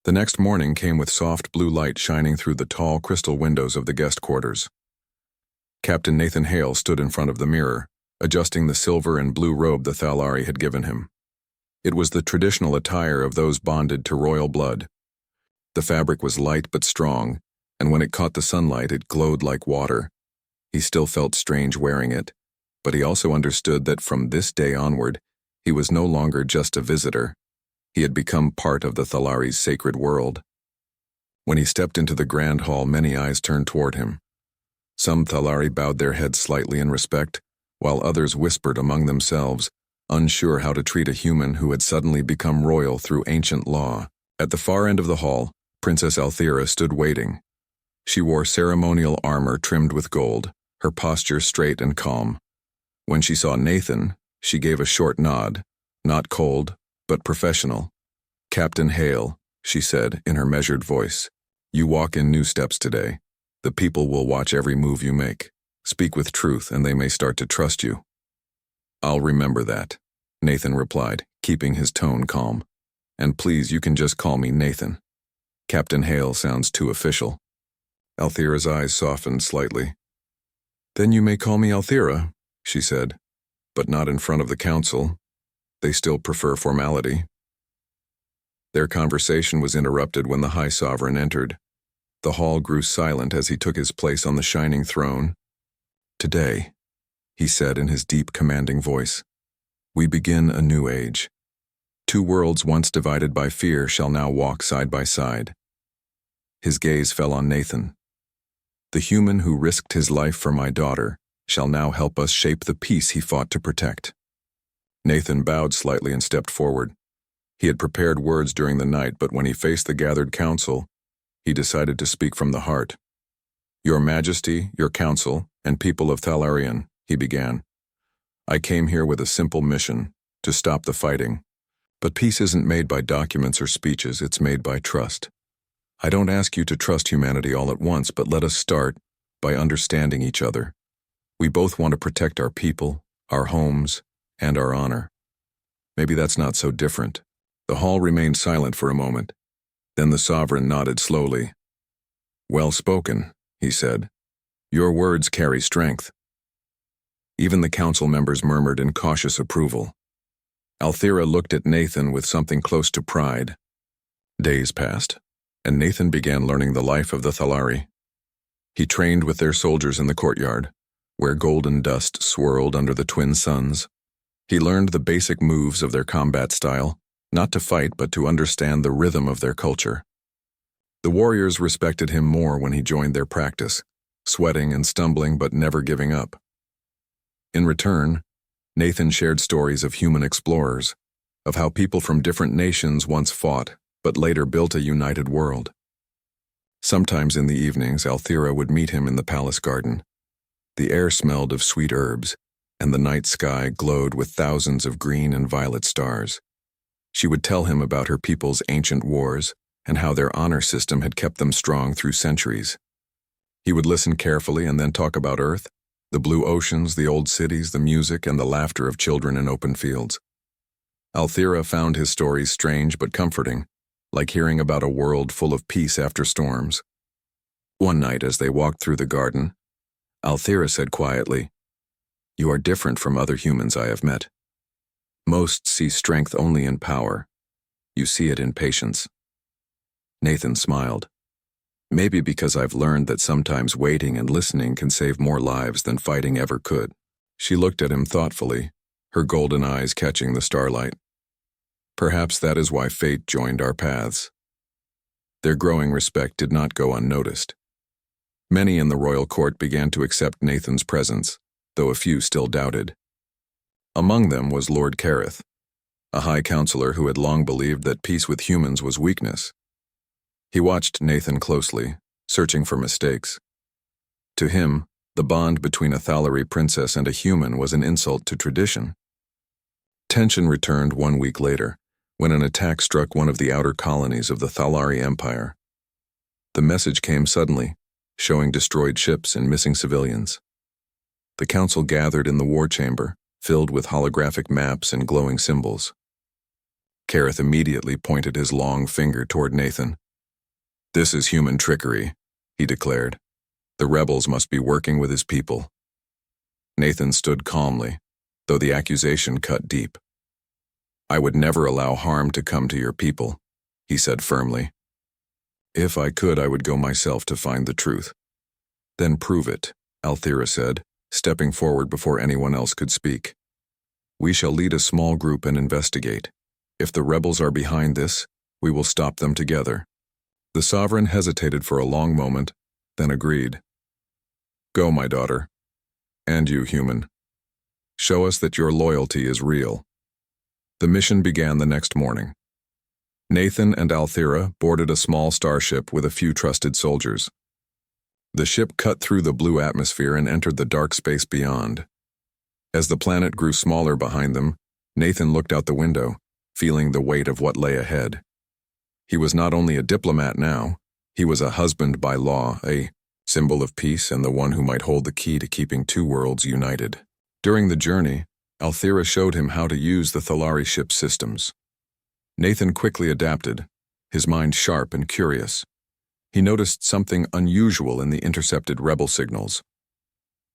The next morning came with soft blue light shining through the tall crystal windows of the guest quarters. Captain Nathan Hale stood in front of the mirror, adjusting the silver and blue robe the Thalari had given him. It was the traditional attire of those bonded to royal blood. The fabric was light but strong, and when it caught the sunlight it glowed like water. He still felt strange wearing it, but he also understood that from this day onward, he was no longer just a visitor. He had become part of the Thalari's sacred world. When he stepped into the grand hall, many eyes turned toward him. Some Thalari bowed their heads slightly in respect, while others whispered among themselves, unsure how to treat a human who had suddenly become royal through ancient law. At the far end of the hall, Princess Althera stood waiting. She wore ceremonial armor trimmed with gold, her posture straight and calm. When she saw Nathan, she gave a short nod, not cold, but professional. "Captain Hale," she said in her measured voice, "you walk in new steps today. The people will watch every move you make. Speak with truth and they may start to trust you." "I'll remember that," Nathan replied, keeping his tone calm. "And please, you can just call me Nathan. Captain Hale sounds too official." Althera's eyes softened slightly. "Then you may call me Althera," she said, "but not in front of the council. They still prefer formality." Their conversation was interrupted when the High Sovereign entered. The hall grew silent as he took his place on the shining throne. "Today," he said in his deep, commanding voice, "we begin a new age. Two worlds once divided by fear shall now walk side by side." His gaze fell on Nathan. "The human who risked his life for my daughter shall now help us shape the peace he fought to protect." Nathan bowed slightly and stepped forward. He had prepared words during the night, but when he faced the gathered council, he decided to speak from the heart. "Your Majesty, your council, and people of Thalarian," he began. "I came here with a simple mission, to stop the fighting. But peace isn't made by documents or speeches, it's made by trust. I don't ask you to trust humanity all at once, but let us start by understanding each other. We both want to protect our people, our homes, and our honor. Maybe that's not so different." The hall remained silent for a moment. Then the sovereign nodded slowly. "Well spoken," he said. "Your words carry strength." Even the council members murmured in cautious approval. Althera looked at Nathan with something close to pride. Days passed, and Nathan began learning the life of the Thalari. He trained with their soldiers in the courtyard, where golden dust swirled under the twin suns. He learned the basic moves of their combat style, not to fight but to understand the rhythm of their culture. The warriors respected him more when he joined their practice, sweating and stumbling but never giving up. In return, Nathan shared stories of human explorers, of how people from different nations once fought but later built a united world. Sometimes in the evenings, Althera would meet him in the palace garden. The air smelled of sweet herbs, and the night sky glowed with thousands of green and violet stars. She would tell him about her people's ancient wars and how their honor system had kept them strong through centuries. He would listen carefully and then talk about Earth, the blue oceans, the old cities, the music, and the laughter of children in open fields. Althera found his stories strange but comforting, like hearing about a world full of peace after storms. One night as they walked through the garden, Althera said quietly, "You are different from other humans I have met. Most see strength only in power. You see it in patience." Nathan smiled. "Maybe because I've learned that sometimes waiting and listening can save more lives than fighting ever could." She looked at him thoughtfully, her golden eyes catching the starlight. "Perhaps that is why fate joined our paths." Their growing respect did not go unnoticed. Many in the royal court began to accept Nathan's presence, though a few still doubted. Among them was Lord Careth, a high counselor who had long believed that peace with humans was weakness. He watched Nathan closely, searching for mistakes. To him, the bond between a Thalari princess and a human was an insult to tradition. Tension returned 1 week later, when an attack struck one of the outer colonies of the Thalari Empire. The message came suddenly, showing destroyed ships and missing civilians. The council gathered in the war chamber, filled with holographic maps and glowing symbols. Kareth immediately pointed his long finger toward Nathan. "This is human trickery," he declared. "The rebels must be working with his people." Nathan stood calmly, though the accusation cut deep. "I would never allow harm to come to your people," he said firmly. "If I could, I would go myself to find the truth." "Then prove it," Althira said, stepping forward before anyone else could speak. "We shall lead a small group and investigate. If the rebels are behind this, we will stop them together." The sovereign hesitated for a long moment, then agreed. "Go, my daughter. And you, human. Show us that your loyalty is real." The mission began the next morning. Nathan and Althira boarded a small starship with a few trusted soldiers. The ship cut through the blue atmosphere and entered the dark space beyond. As the planet grew smaller behind them, Nathan looked out the window, feeling the weight of what lay ahead. He was not only a diplomat now, he was a husband by law, a symbol of peace and the one who might hold the key to keeping two worlds united. During the journey, Althira showed him how to use the Thalari ship's systems. Nathan quickly adapted, his mind sharp and curious. He noticed something unusual in the intercepted rebel signals.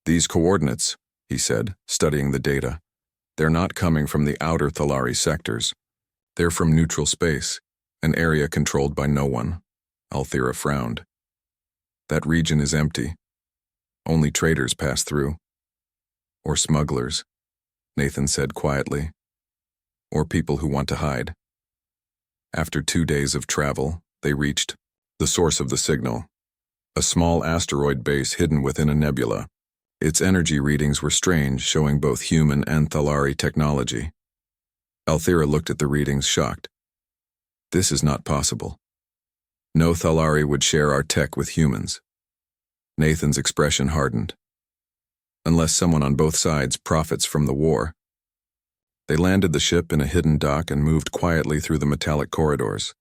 "These coordinates," he said, studying the data, "they're not coming from the outer Thalari sectors. They're from neutral space, an area controlled by no one." Althira frowned. "That region is empty. Only traders pass through." "Or smugglers," Nathan said quietly. "Or people who want to hide." After 2 days of travel, they reached the source of the signal, a small asteroid base hidden within a nebula. Its energy readings were strange, showing both human and Thalari technology. Althira looked at the readings, shocked. "This is not possible. No Thalari would share our tech with humans." Nathan's expression hardened. "Unless someone on both sides profits from the war." They landed the ship in a hidden dock and moved quietly through the metallic corridors.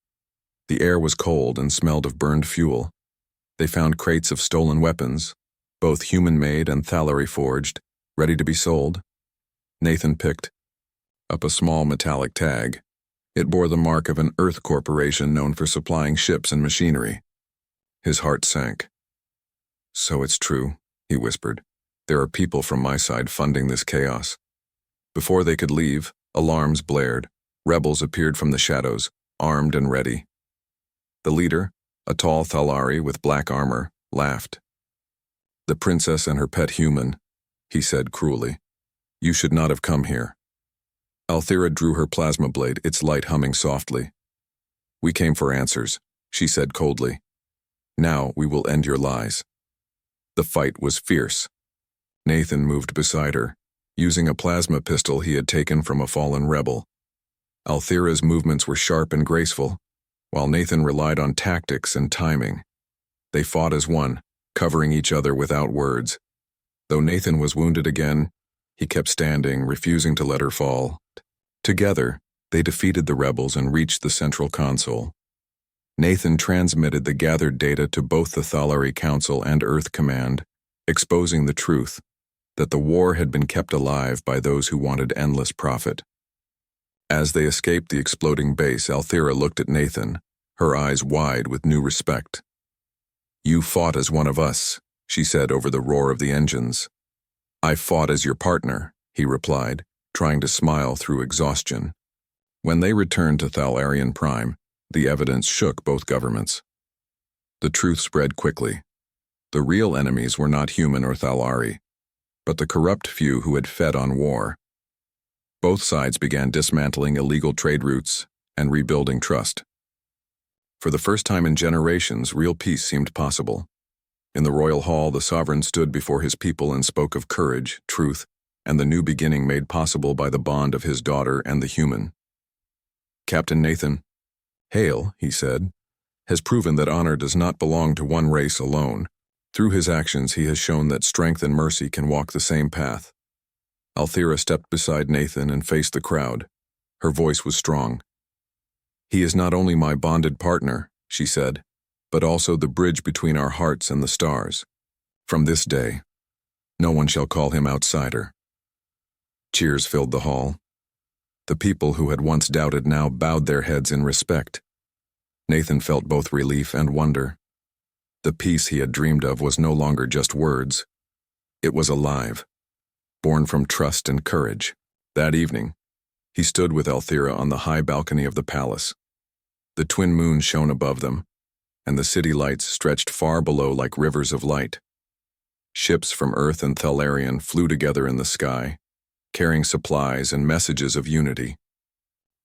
The air was cold and smelled of burned fuel. They found crates of stolen weapons, both human-made and Thalari forged, ready to be sold. Nathan picked up a small metallic tag. It bore the mark of an Earth corporation known for supplying ships and machinery. His heart sank. "So it's true," he whispered. "There are people from my side funding this chaos." Before they could leave, alarms blared. Rebels appeared from the shadows, armed and ready. The leader, a tall Thalari with black armor, laughed. "The princess and her pet human," he said cruelly. "You should not have come here." Althira drew her plasma blade, its light humming softly. "We came for answers," she said coldly. "Now we will end your lies." The fight was fierce. Nathan moved beside her, using a plasma pistol he had taken from a fallen rebel. Althira's movements were sharp and graceful, while Nathan relied on tactics and timing. They fought as one, covering each other without words. Though Nathan was wounded again, he kept standing, refusing to let her fall. Together, they defeated the rebels and reached the central console. Nathan transmitted the gathered data to both the Thalari Council and Earth Command, exposing the truth that the war had been kept alive by those who wanted endless profit. As they escaped the exploding base, Althira looked at Nathan, her eyes wide with new respect. "You fought as one of us," she said over the roar of the engines. "I fought as your partner," he replied, trying to smile through exhaustion. When they returned to Thalarian Prime, the evidence shook both governments. The truth spread quickly. The real enemies were not human or Thalari, but the corrupt few who had fed on war. Both sides began dismantling illegal trade routes and rebuilding trust. For the first time in generations, real peace seemed possible. In the royal hall, the sovereign stood before his people and spoke of courage, truth, and the new beginning made possible by the bond of his daughter and the human. "Captain Nathan Hale," he said, "has proven that honor does not belong to one race alone. Through his actions, he has shown that strength and mercy can walk the same path." Althira stepped beside Nathan and faced the crowd. Her voice was strong. "He is not only my bonded partner," she said, "but also the bridge between our hearts and the stars. From this day, no one shall call him outsider." Cheers filled the hall. The people who had once doubted now bowed their heads in respect. Nathan felt both relief and wonder. The peace he had dreamed of was no longer just words. It was alive, born from trust and courage. That evening, he stood with Althea on the high balcony of the palace. The twin moons shone above them, and the city lights stretched far below like rivers of light. Ships from Earth and Thalarion flew together in the sky, carrying supplies and messages of unity.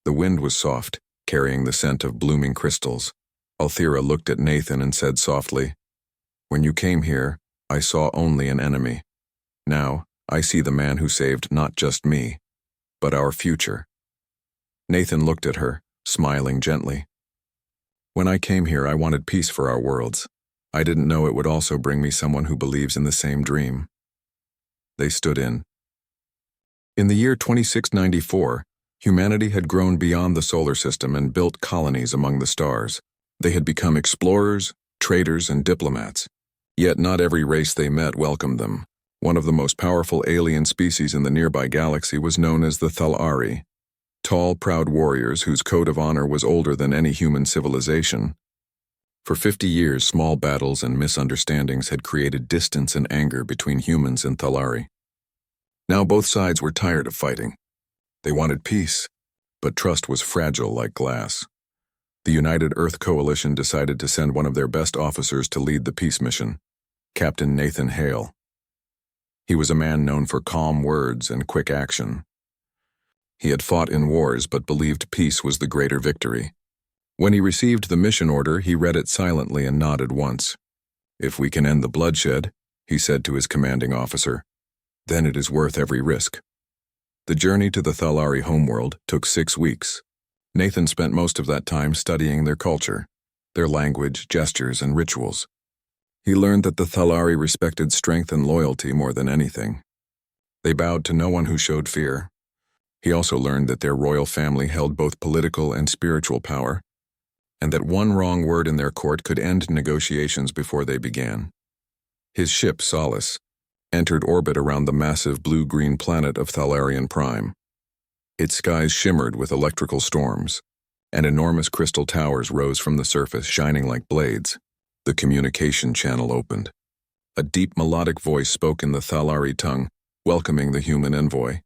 The wind was soft, carrying the scent of blooming crystals. Althea looked at Nathan and said softly, "When you came here, I saw only an enemy. Now, I see the man who saved not just me, but our future." Nathan looked at her, smiling gently. "When I came here, I wanted peace for our worlds. I didn't know it would also bring me someone who believes in the same dream." They stood in. In the year 2694, humanity had grown beyond the solar system and built colonies among the stars. They had become explorers, traders, and diplomats. Yet not every race they met welcomed them. One of the most powerful alien species in the nearby galaxy was known as the Thalari, tall, proud warriors whose code of honor was older than any human civilization. For 50 years, small battles and misunderstandings had created distance and anger between humans and Thalari. Now both sides were tired of fighting. They wanted peace, but trust was fragile like glass. The United Earth Coalition decided to send one of their best officers to lead the peace mission, Captain Nathan Hale. He was a man known for calm words and quick action. He had fought in wars but believed peace was the greater victory. When he received the mission order, he read it silently and nodded once. "If we can end the bloodshed," he said to his commanding officer, "then it is worth every risk." The journey to the Thalari homeworld took 6 weeks. Nathan spent most of that time studying their culture, their language, gestures, and rituals. He learned that the Thalari respected strength and loyalty more than anything. They bowed to no one who showed fear. He also learned that their royal family held both political and spiritual power, and that one wrong word in their court could end negotiations before they began. His ship, Solace, entered orbit around the massive blue-green planet of Thalarion Prime. Its skies shimmered with electrical storms, and enormous crystal towers rose from the surface, shining like blades. The communication channel opened. A deep melodic voice spoke in the Thalari tongue, welcoming the human envoy.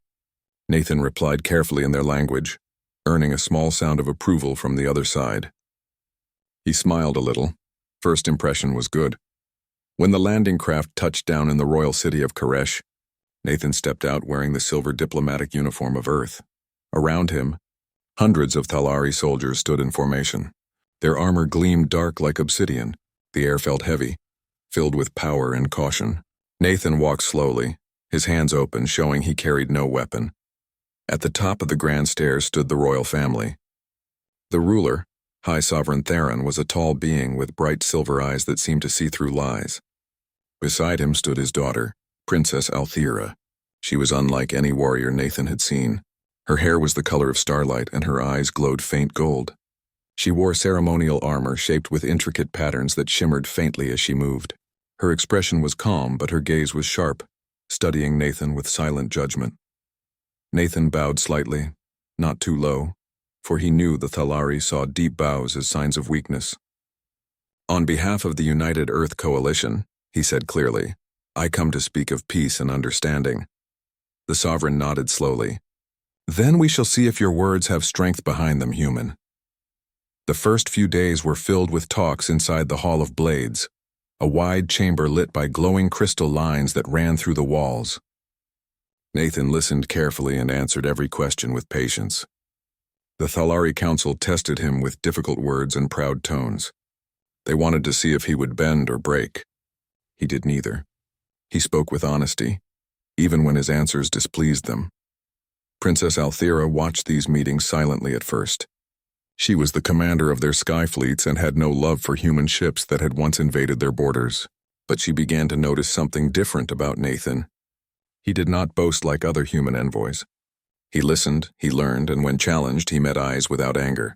Nathan replied carefully in their language, earning a small sound of approval from the other side. He smiled a little. First impression was good. When the landing craft touched down in the royal city of Koresh, Nathan stepped out wearing the silver diplomatic uniform of Earth. Around him, hundreds of Thalari soldiers stood in formation. Their armor gleamed dark like obsidian. The air felt heavy, filled with power and caution. Nathan walked slowly, his hands open, showing he carried no weapon. At the top of the grand stairs stood the royal family. The ruler, High Sovereign Theron, was a tall being with bright silver eyes that seemed to see through lies. Beside him stood his daughter, Princess Althea. She was unlike any warrior Nathan had seen. Her hair was the color of starlight and her eyes glowed faint gold. She wore ceremonial armor shaped with intricate patterns that shimmered faintly as she moved. Her expression was calm, but her gaze was sharp, studying Nathan with silent judgment. Nathan bowed slightly, not too low, for he knew the Thalari saw deep bows as signs of weakness. "On behalf of the United Earth Coalition," he said clearly, "I come to speak of peace and understanding." The sovereign nodded slowly. "Then we shall see if your words have strength behind them, human." The first few days were filled with talks inside the Hall of Blades, a wide chamber lit by glowing crystal lines that ran through the walls. Nathan listened carefully and answered every question with patience. The Thalari Council tested him with difficult words and proud tones. They wanted to see if he would bend or break. He did neither. He spoke with honesty, even when his answers displeased them. Princess Althea watched these meetings silently at first. She was the commander of their sky fleets and had no love for human ships that had once invaded their borders. But she began to notice something different about Nathan. He did not boast like other human envoys. He listened, he learned, and when challenged, he met eyes without anger.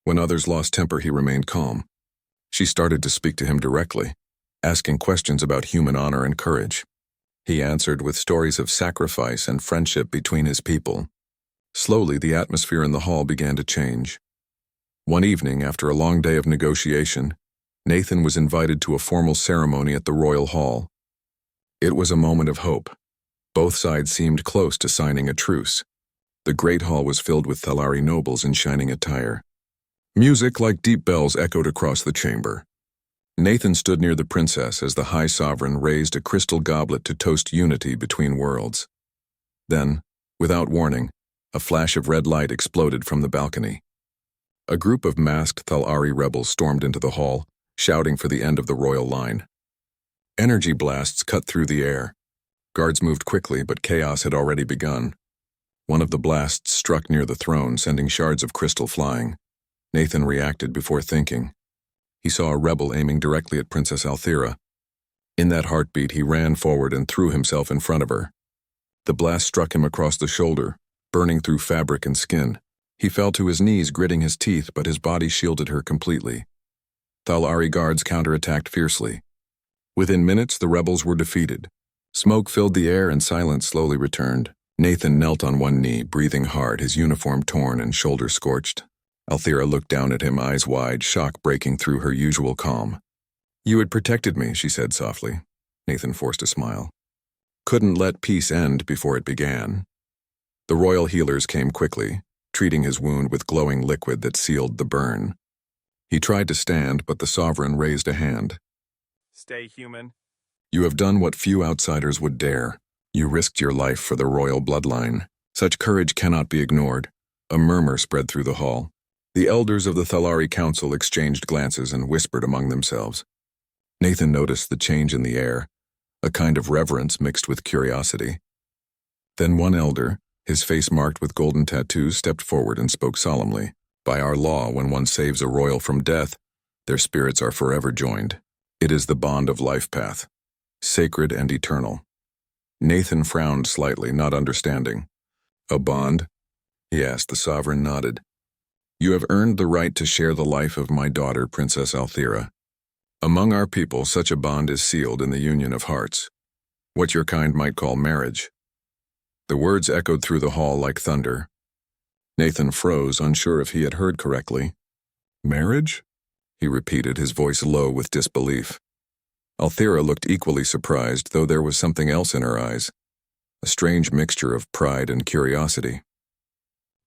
When others lost temper, he remained calm. She started to speak to him directly, asking questions about human honor and courage. He answered with stories of sacrifice and friendship between his people. Slowly, the atmosphere in the hall began to change. One evening, after a long day of negotiation, Nathan was invited to a formal ceremony at the royal hall. It was a moment of hope. Both sides seemed close to signing a truce. The great hall was filled with Thalari nobles in shining attire. Music like deep bells echoed across the chamber. Nathan stood near the princess as the High Sovereign raised a crystal goblet to toast unity between worlds. Then, without warning, a flash of red light exploded from the balcony. A group of masked Thalari rebels stormed into the hall, shouting for the end of the royal line. Energy blasts cut through the air. Guards moved quickly, but chaos had already begun. One of the blasts struck near the throne, sending shards of crystal flying. Nathan reacted before thinking. He saw a rebel aiming directly at Princess Althira. In that heartbeat, he ran forward and threw himself in front of her. The blast struck him across the shoulder, burning through fabric and skin. He fell to his knees, gritting his teeth, but his body shielded her completely. Thalari guards counterattacked fiercely. Within minutes, the rebels were defeated. Smoke filled the air and silence slowly returned. Nathan knelt on one knee, breathing hard, his uniform torn and shoulder scorched. Althira looked down at him, eyes wide, shock breaking through her usual calm. "You had protected me," she said softly. Nathan forced a smile. "Couldn't let peace end before it began." The royal healers came quickly, treating his wound with glowing liquid that sealed the burn. He tried to stand, but the sovereign raised a hand. "Stay human." "You have done what few outsiders would dare. You risked your life for the royal bloodline. Such courage cannot be ignored." A murmur spread through the hall. The elders of the Thalari Council exchanged glances and whispered among themselves. Nathan noticed the change in the air, a kind of reverence mixed with curiosity. Then one elder, his face marked with golden tattoos, stepped forward and spoke solemnly. "By our law, when one saves a royal from death, their spirits are forever joined. It is the bond of life path, sacred and eternal." Nathan frowned slightly, not understanding. "A bond?" he asked. The sovereign nodded. "You have earned the right to share the life of my daughter, Princess Althira. Among our people, such a bond is sealed in the union of hearts, what your kind might call marriage." The words echoed through the hall like thunder. Nathan froze, unsure if he had heard correctly. "Marriage?" he repeated, his voice low with disbelief. Althira looked equally surprised, though there was something else in her eyes, a strange mixture of pride and curiosity.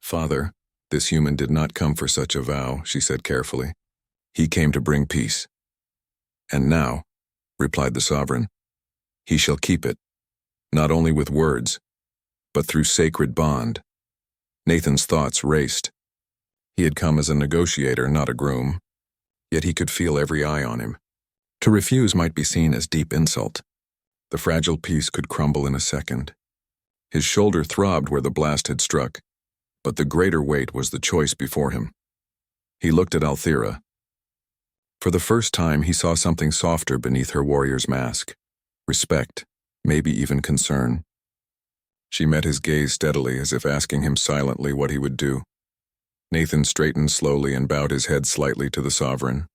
"Father, this human did not come for such a vow," she said carefully. "He came to bring peace." "And now," replied the sovereign, "he shall keep it, not only with words, but through sacred bond." Nathan's thoughts raced. He had come as a negotiator, not a groom, yet he could feel every eye on him. To refuse might be seen as deep insult. The fragile peace could crumble in a second. His shoulder throbbed where the blast had struck, but the greater weight was the choice before him. He looked at Althira. For the first time, he saw something softer beneath her warrior's mask. Respect, maybe even concern. She met his gaze steadily, as if asking him silently what he would do. Nathan straightened slowly and bowed his head slightly to the sovereign.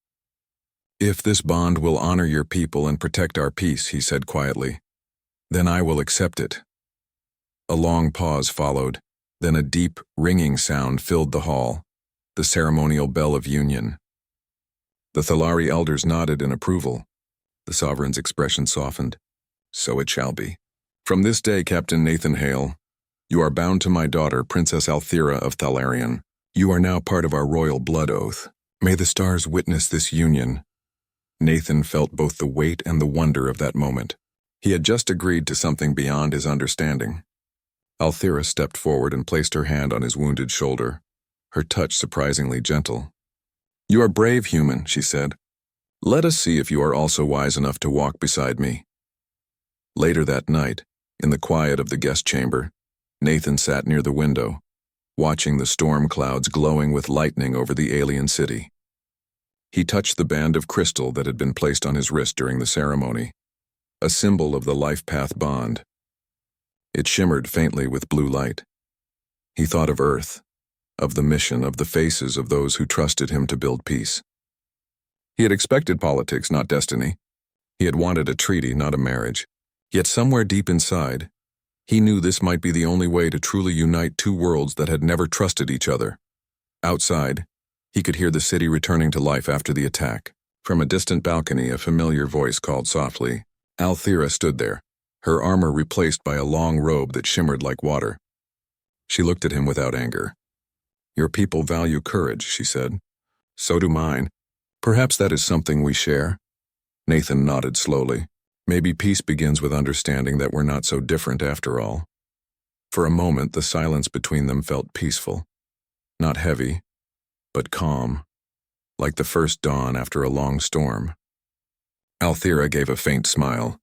"If this bond will honor your people and protect our peace," he said quietly, "then I will accept it." A long pause followed, then a deep, ringing sound filled the hall, the ceremonial bell of union. The Thalari elders nodded in approval. The sovereign's expression softened. "So it shall be. From this day, Captain Nathan Hale, you are bound to my daughter, Princess Althira of Thalarion. You are now part of our royal blood oath. May the stars witness this union." Nathan felt both the weight and the wonder of that moment. He had just agreed to something beyond his understanding. Althira stepped forward and placed her hand on his wounded shoulder, her touch surprisingly gentle. "You are brave, human," she said. "Let us see if you are also wise enough to walk beside me." Later that night, in the quiet of the guest chamber, Nathan sat near the window, watching the storm clouds glowing with lightning over the alien city. He touched the band of crystal that had been placed on his wrist during the ceremony, a symbol of the life path bond. It shimmered faintly with blue light. He thought of Earth, of the mission, of the faces of those who trusted him to build peace. He had expected politics, not destiny. He had wanted a treaty, not a marriage. Yet somewhere deep inside, He knew this might be the only way to truly unite two worlds that had never trusted each other. Outside, he could hear the city returning to life after the attack. From a distant balcony, a familiar voice called softly. Althea stood there, her armor replaced by a long robe that shimmered like water. She looked at him without anger. "Your people value courage," she said. "So do mine. Perhaps that is something we share." Nathan nodded slowly. Maybe peace begins with understanding that we're not so different after all. For a moment, the silence between them felt peaceful. Not heavy, but calm, like the first dawn after a long storm. Althea gave a faint smile.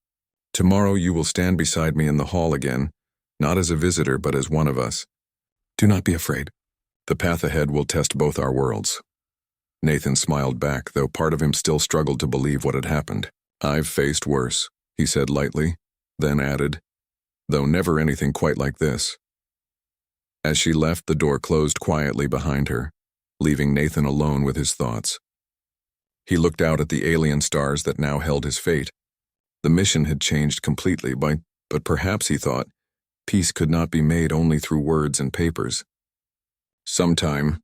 "Tomorrow you will stand beside me in the hall again, not as a visitor but as one of us. Do not be afraid. The path ahead will test both our worlds." Nathan smiled back, though part of him still struggled to believe what had happened. "I've faced worse," he said lightly, then added, "though never anything quite like this." As she left, the door closed quietly behind her, leaving Nathan alone with his thoughts. He looked out at the alien stars that now held his fate. The mission had changed completely, but perhaps, he thought, peace could not be made only through words and papers. Sometime,